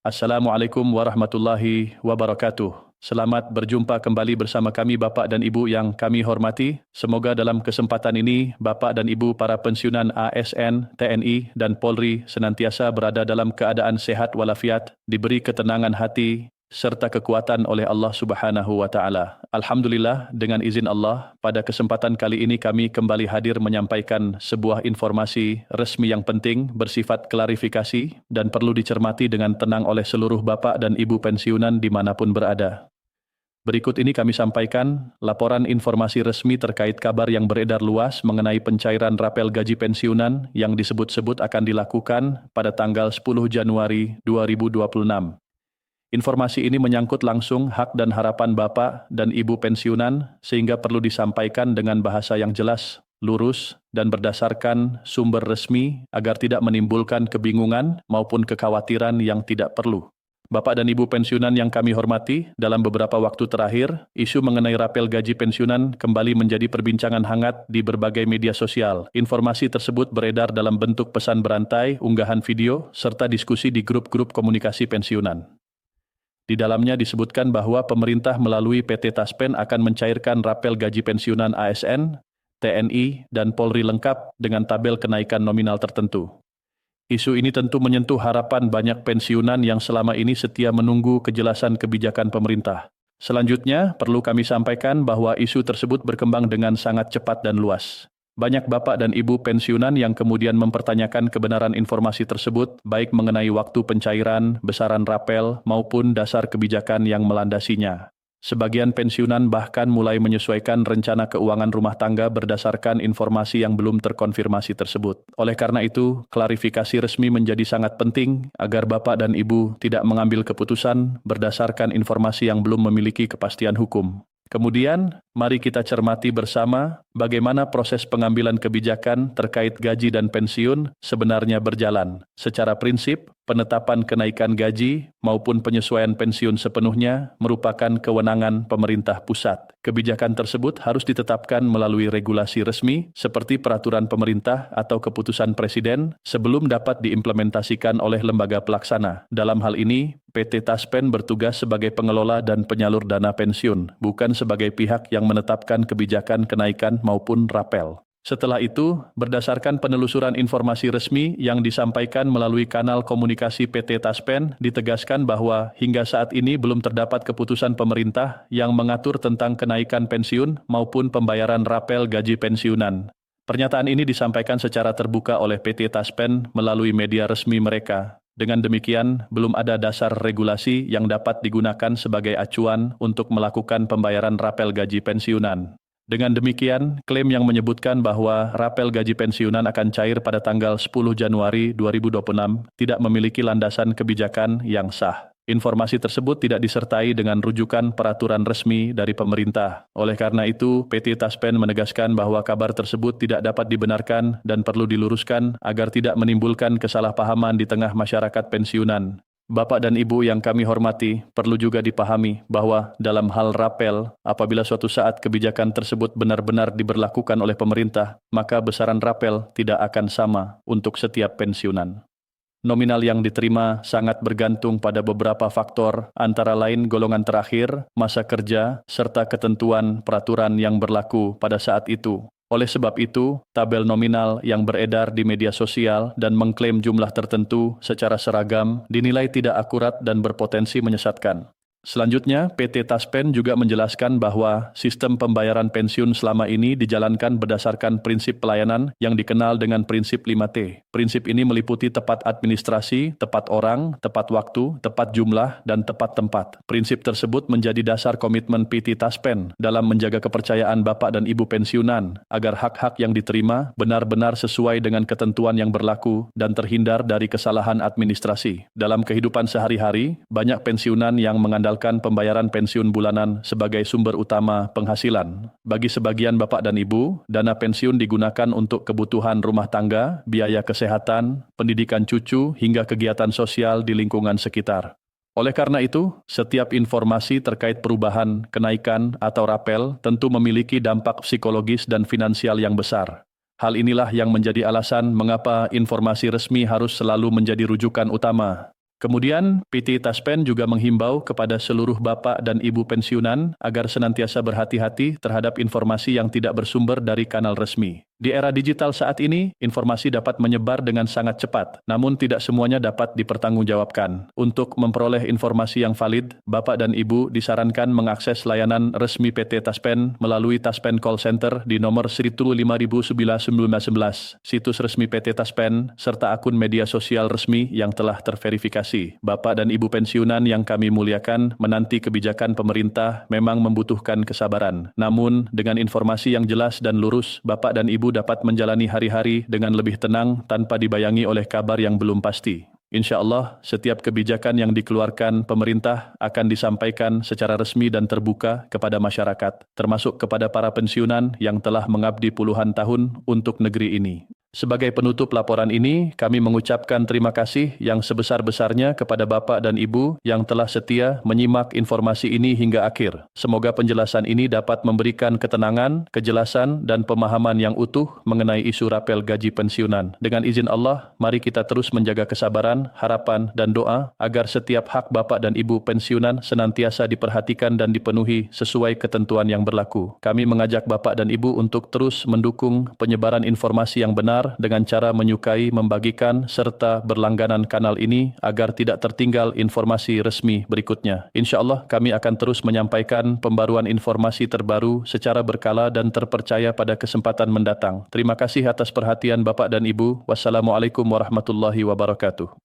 Assalamualaikum warahmatullahi wabarakatuh. Selamat berjumpa kembali bersama kami Bapak dan Ibu yang kami hormati. Semoga dalam kesempatan ini Bapak dan Ibu para pensiunan ASN, TNI dan Polri senantiasa berada dalam keadaan sehat walafiat, diberi ketenangan hati serta kekuatan oleh Allah Subhanahu wa taala. Alhamdulillah, dengan izin Allah, pada kesempatan kali ini kami kembali hadir menyampaikan sebuah informasi resmi yang penting bersifat klarifikasi dan perlu dicermati dengan tenang oleh seluruh Bapak dan Ibu pensiunan dimanapun berada. Berikut ini kami sampaikan laporan informasi resmi terkait kabar yang beredar luas mengenai pencairan rapel gaji pensiunan yang disebut-sebut akan dilakukan pada tanggal 10 Januari 2026. Informasi ini menyangkut langsung hak dan harapan Bapak dan Ibu pensiunan sehingga perlu disampaikan dengan bahasa yang jelas, lurus, dan berdasarkan sumber resmi agar tidak menimbulkan kebingungan maupun kekhawatiran yang tidak perlu. Bapak dan Ibu pensiunan yang kami hormati, dalam beberapa waktu terakhir, isu mengenai rapel gaji pensiunan kembali menjadi perbincangan hangat di berbagai media sosial. Informasi tersebut beredar dalam bentuk pesan berantai, unggahan video, serta diskusi di grup-grup komunikasi pensiunan. Di dalamnya disebutkan bahwa pemerintah melalui PT Taspen akan mencairkan rapel gaji pensiunan ASN, TNI, dan Polri lengkap dengan tabel kenaikan nominal tertentu. Isu ini tentu menyentuh harapan banyak pensiunan yang selama ini setia menunggu kejelasan kebijakan pemerintah. Selanjutnya, perlu kami sampaikan bahwa isu tersebut berkembang dengan sangat cepat dan luas. Banyak Bapak dan Ibu pensiunan yang kemudian mempertanyakan kebenaran informasi tersebut, baik mengenai waktu pencairan, besaran rapel, maupun dasar kebijakan yang melandasinya. Sebagian pensiunan bahkan mulai menyesuaikan rencana keuangan rumah tangga berdasarkan informasi yang belum terkonfirmasi tersebut. Oleh karena itu, klarifikasi resmi menjadi sangat penting agar Bapak dan Ibu tidak mengambil keputusan berdasarkan informasi yang belum memiliki kepastian hukum. Kemudian, mari kita cermati bersama bagaimana proses pengambilan kebijakan terkait gaji dan pensiun sebenarnya berjalan. Secara prinsip, penetapan kenaikan gaji maupun penyesuaian pensiun sepenuhnya merupakan kewenangan pemerintah pusat. Kebijakan tersebut harus ditetapkan melalui regulasi resmi seperti peraturan pemerintah atau keputusan presiden sebelum dapat diimplementasikan oleh lembaga pelaksana. Dalam hal ini, PT Taspen bertugas sebagai pengelola dan penyalur dana pensiun, bukan sebagai pihak yang menetapkan kebijakan kenaikan maupun rapel. Setelah itu, berdasarkan penelusuran informasi resmi yang disampaikan melalui kanal komunikasi PT Taspen, ditegaskan bahwa hingga saat ini belum terdapat keputusan pemerintah yang mengatur tentang kenaikan pensiun maupun pembayaran rapel gaji pensiunan. Pernyataan ini disampaikan secara terbuka oleh PT Taspen melalui media resmi mereka. Dengan demikian, belum ada dasar regulasi yang dapat digunakan sebagai acuan untuk melakukan pembayaran rapel gaji pensiunan. Dengan demikian, klaim yang menyebutkan bahwa rapel gaji pensiunan akan cair pada tanggal 10 Januari 2026 tidak memiliki landasan kebijakan yang sah. Informasi tersebut tidak disertai dengan rujukan peraturan resmi dari pemerintah. Oleh karena itu, PT Taspen menegaskan bahwa kabar tersebut tidak dapat dibenarkan dan perlu diluruskan agar tidak menimbulkan kesalahpahaman di tengah masyarakat pensiunan. Bapak dan Ibu yang kami hormati, perlu juga dipahami bahwa dalam hal rapel, apabila suatu saat kebijakan tersebut benar-benar diberlakukan oleh pemerintah, maka besaran rapel tidak akan sama untuk setiap pensiunan. Nominal yang diterima sangat bergantung pada beberapa faktor, antara lain golongan terakhir, masa kerja, serta ketentuan peraturan yang berlaku pada saat itu. Oleh sebab itu, tabel nominal yang beredar di media sosial dan mengklaim jumlah tertentu secara seragam dinilai tidak akurat dan berpotensi menyesatkan. Selanjutnya, PT Taspen juga menjelaskan bahwa sistem pembayaran pensiun selama ini dijalankan berdasarkan prinsip pelayanan yang dikenal dengan prinsip 5T. Prinsip ini meliputi tepat administrasi, tepat orang, tepat waktu, tepat jumlah, dan tepat tempat. Prinsip tersebut menjadi dasar komitmen PT Taspen dalam menjaga kepercayaan Bapak dan Ibu pensiunan agar hak-hak yang diterima benar-benar sesuai dengan ketentuan yang berlaku dan terhindar dari kesalahan administrasi. Dalam kehidupan sehari-hari, banyak pensiunan yang mengandalkan pembayaran pensiun bulanan sebagai sumber utama penghasilan. Bagi sebagian Bapak dan Ibu, dana pensiun digunakan untuk kebutuhan rumah tangga, biaya kesehatan, pendidikan cucu, hingga kegiatan sosial di lingkungan sekitar. Oleh karena itu, setiap informasi terkait perubahan, kenaikan, atau rapel tentu memiliki dampak psikologis dan finansial yang besar. Hal inilah yang menjadi alasan mengapa informasi resmi harus selalu menjadi rujukan utama. Kemudian, PT Taspen juga menghimbau kepada seluruh bapak dan ibu pensiunan agar senantiasa berhati-hati terhadap informasi yang tidak bersumber dari kanal resmi. Di era digital saat ini, informasi dapat menyebar dengan sangat cepat, namun tidak semuanya dapat dipertanggungjawabkan. Untuk memperoleh informasi yang valid, bapak dan ibu disarankan mengakses layanan resmi PT Taspen melalui Taspen Call Center di nomor 15911, situs resmi PT Taspen, serta akun media sosial resmi yang telah terverifikasi. Bapak dan ibu pensiunan yang kami muliakan, menanti kebijakan pemerintah memang membutuhkan kesabaran. Namun, dengan informasi yang jelas dan lurus, bapak dan ibu dapat menjalani hari-hari dengan lebih tenang tanpa dibayangi oleh kabar yang belum pasti. Insya Allah, setiap kebijakan yang dikeluarkan pemerintah akan disampaikan secara resmi dan terbuka kepada masyarakat, termasuk kepada para pensiunan yang telah mengabdi puluhan tahun untuk negeri ini. Sebagai penutup laporan ini, kami mengucapkan terima kasih yang sebesar-besarnya kepada Bapak dan Ibu yang telah setia menyimak informasi ini hingga akhir. Semoga penjelasan ini dapat memberikan ketenangan, kejelasan, dan pemahaman yang utuh mengenai isu rapel gaji pensiunan. Dengan izin Allah, mari kita terus menjaga kesabaran, harapan, dan doa agar setiap hak Bapak dan Ibu pensiunan senantiasa diperhatikan dan dipenuhi sesuai ketentuan yang berlaku. Kami mengajak Bapak dan Ibu untuk terus mendukung penyebaran informasi yang benar dengan cara menyukai, membagikan, serta berlangganan kanal ini agar tidak tertinggal informasi resmi berikutnya. Insya Allah kami akan terus menyampaikan pembaruan informasi terbaru secara berkala dan terpercaya pada kesempatan mendatang. Terima kasih atas perhatian Bapak dan Ibu. Wassalamualaikum warahmatullahi wabarakatuh.